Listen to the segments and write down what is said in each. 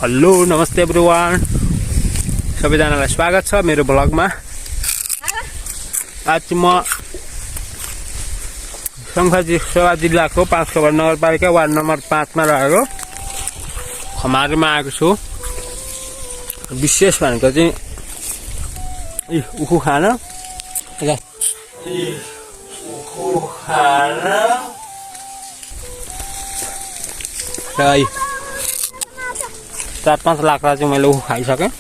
Hello नमस्ते everyone, सबैजनालाई स्वागत छ मेरो ब्लगमा। आज म शङ्खसेवा जिल्लाको 5 खबर नगरपालिका वार्ड नम्बर 5 मा रहेको खमारमा आएको छु। विशेष भनेको चाहिँ उखु खान र 4-5 लाख चाहिँ मैले उखु खाइसकेँ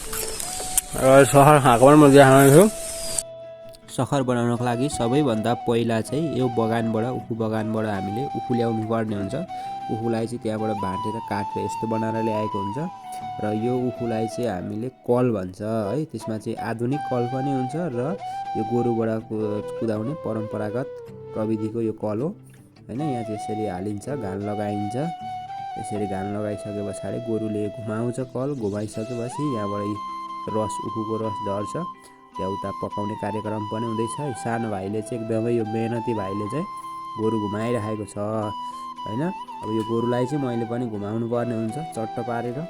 र सहर खाएको पनि म देखाउँछु। सहर बनाउनको लागि सबैभन्दा पहिला चाहिँ यो बगानबाट उखु बगानबाट हामीले उखु ल्याउनु पर्ने हुन्छ। उखुलाई चाहिँ त्यहाँबाट भाँटेर काटेर यस्तो बनाएर ल्याएको हुन्छ र यो उखुलाई चाहिँ हामीले कल भन्छ है। त्यसमा चाहिँ आधुनिक कल पनि हुन्छ र यो गोरुबाट कुदाउने परम्परागत प्रविधिको यो कल हो हैन। यहाँ चाहिँ यसरी हालिन्छ, घान लगाइन्छ। यसरी घान लगाइसके पछाडि गोरुले घुमाउँछ कल। घुमाइसकेपछि यहाँबाट रस उखुको रस झर्छ। त्यहाँ उता पकाउने कार्यक्रम पनि हुँदैछ। सानो भाइले चाहिँ एकदमै यो मेहनती भाइले चाहिँ गोरु घुमाइरहेको छ हैन। अब यो गोरुलाई चाहिँ मैले पनि घुमाउनु पर्ने हुन्छ चट्ट पारेर,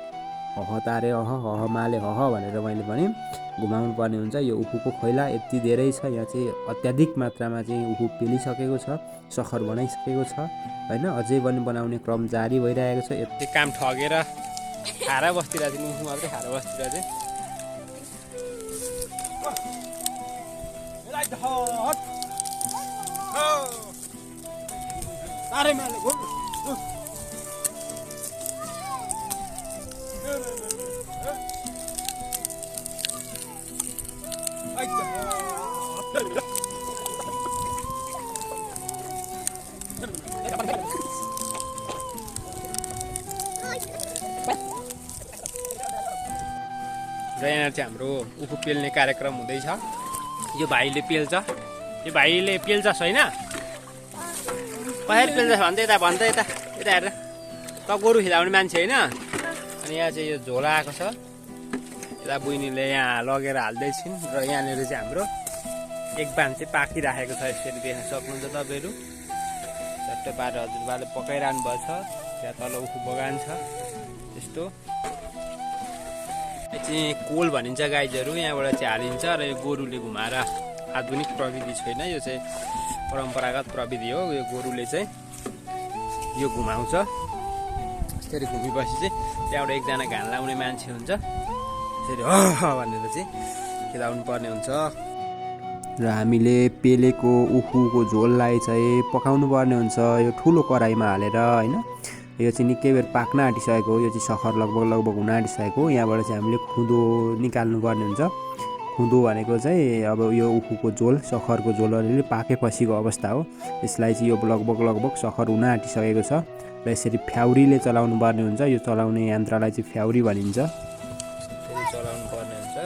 हह तारे हह माले हह भनेर मैले पनि घुमाउनु पर्ने हुन्छ। यो उखुको खोइला यति धेरै छ, यहाँ चाहिँ अत्याधिक मात्रामा चाहिँ उखु पेलिसकेको छ, सखर बनाइसकेको छ हैन। अझै पनि बनाउने क्रम जारी भइरहेको छ। यति काम ठगेर खाएर बस्तिरहेको चाहिँ उखु मात्रै खाएर बस्तिरहेको चाहिँ र यहाँ चाहिँ हाम्रो उखु पेल्ने कार्यक्रम हुँदैछ। यो भाइले पेल्छ, यो भाइले पेल्छ छैन कसरी पेल्छ भन्छ यता यता हेर त गोरु खिलाउने मान्छे होइन। अनि यहाँ चाहिँ यो झोला आएको छ, यता बहिनीले यहाँ लगेर हाल्दैछिन् र यहाँनिर चाहिँ हाम्रो एक बान चाहिँ पाकिराखेको छ। यसरी देख्न सक्नुहुन्छ तपाईँहरू। चट्टै पारेर हजुरबाले पकाइरहनु भएको छ। त्यहाँ तल उखु बगान छ यस्तो। यो चाहिँ कोल भनिन्छ गाईजहरू, यहाँबाट चाहिँ हालिन्छ र यो गोरुले घुमाएर, आधुनिक प्रविधि छैन, यो चाहिँ परम्परागत प्रविधि हो। यो गोरुले चाहिँ यो घुमाउँछ। यसरी घुमेपछि चाहिँ त्यहाँबाट एकजना घान लाउने मान्छे हुन्छ, यसरी भनेर चाहिँ खेलाउनु पर्ने हुन्छ। र हामीले पेलेको उखुको झोललाई चाहिँ पकाउनु पर्ने हुन्छ यो ठुलो कराईमा हालेर हैन। यो चाहिँ निकै बेर पाक्न आँटिसकेको हो। यो चाहिँ सखर लगभग हुन आँटिसकेको हो। यहाँबाट चाहिँ हामीले खुँदो निकाल्नु पर्ने हुन्छ। खुँदो भनेको चाहिँ अब यो उखुको झोल, सखरको झोल अलिअलि पाकेपछिको अवस्था हो। यसलाई चाहिँ यो लगभग सखर हुन आँटिसकेको छ र यसरी फ्याउरीले चलाउनु पर्ने हुन्छ। यो चलाउने यन्त्रलाई चाहिँ फ्याउरी भनिन्छ। चलाउनु पर्ने हुन्छ।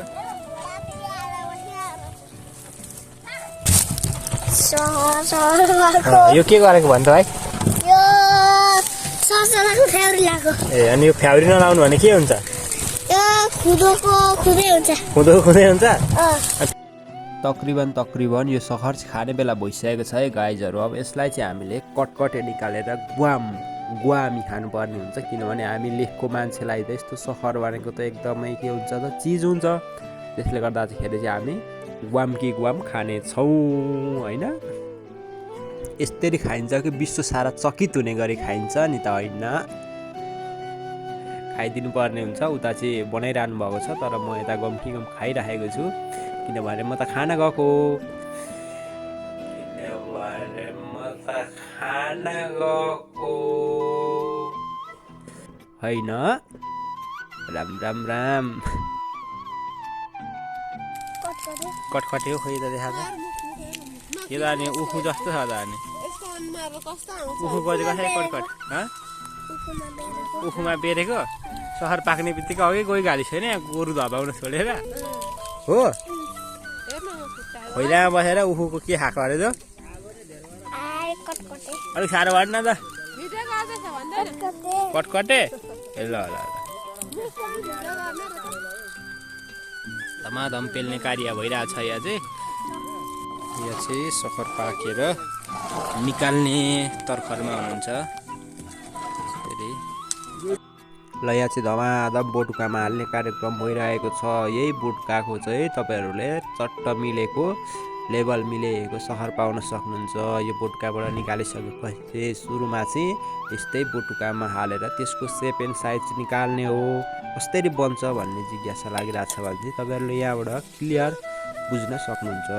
यो के गरेको भन्छ भाइ? ए अनि यो फ्याउरी नलाउनु भने के हुन्छ? खुँदो हुन्छ। तकरिबन यो सखर खाने बेला भइसकेको छ है गाइजहरू। अब यसलाई चाहिँ हामीले कटकटे निकालेर गुवामी खानुपर्ने हुन्छ। किनभने हामी लेखको मान्छेलाई त यस्तो सखर भनेको त एकदमै के हुन्छ त चिज हुन्छ। त्यसले गर्दाखेरि चाहिँ हामी गुवाम खानेछौँ होइन। यसरी खाइन्छ कि विश्व सारा चकित हुने गरी खाइन्छ नि त होइन। खाइदिनु पर्ने हुन्छ। उता चाहिँ बनाइरहनु भएको छ तर म यता गम खाइरहेको छु किनभने म त खाना गएको होइन। राम कटकटे हो खोइ त देखा त यो त अनि उखु जस्तो छ त अनि उखु बजे कसरी कटकट उखुमा बेरेको सहर पाक्ने बित्तिकै अघि गइ गाली छैन यहाँ गोरु धपाउन छोडेर हो। खोइलामा बसेर उखुको के खाएको अरे त अलिक साह्रो भएन त कटकटे। ए ल धमाधम पेल्ने कार्य भइरहेछ। यहाँ चाहिँ सखर पाकेर निकाल्ने तर्खरमा हुनुहुन्छ। ल यहाँ चाहिँ धमाधम बोटुकामा हाल्ने कार्यक्रम भइरहेको छ। यही बोटुकाको चाहिँ तपाईँहरूले चट्ट मिलेको लेभल मिलेको सहर पाउन सक्नुहुन्छ। यो बोटुकाबाट निकालिसकेपछि सुरुमा चाहिँ यस्तै बोटुकामा हालेर त्यसको सेप एन्ड साइज निकाल्ने हो। कसरी बन्छ भन्ने जिज्ञासा लागिरहेको छ भने चाहिँ तपाईँहरूले यहाँबाट क्लियर बुझ्न सक्नुहुन्छ।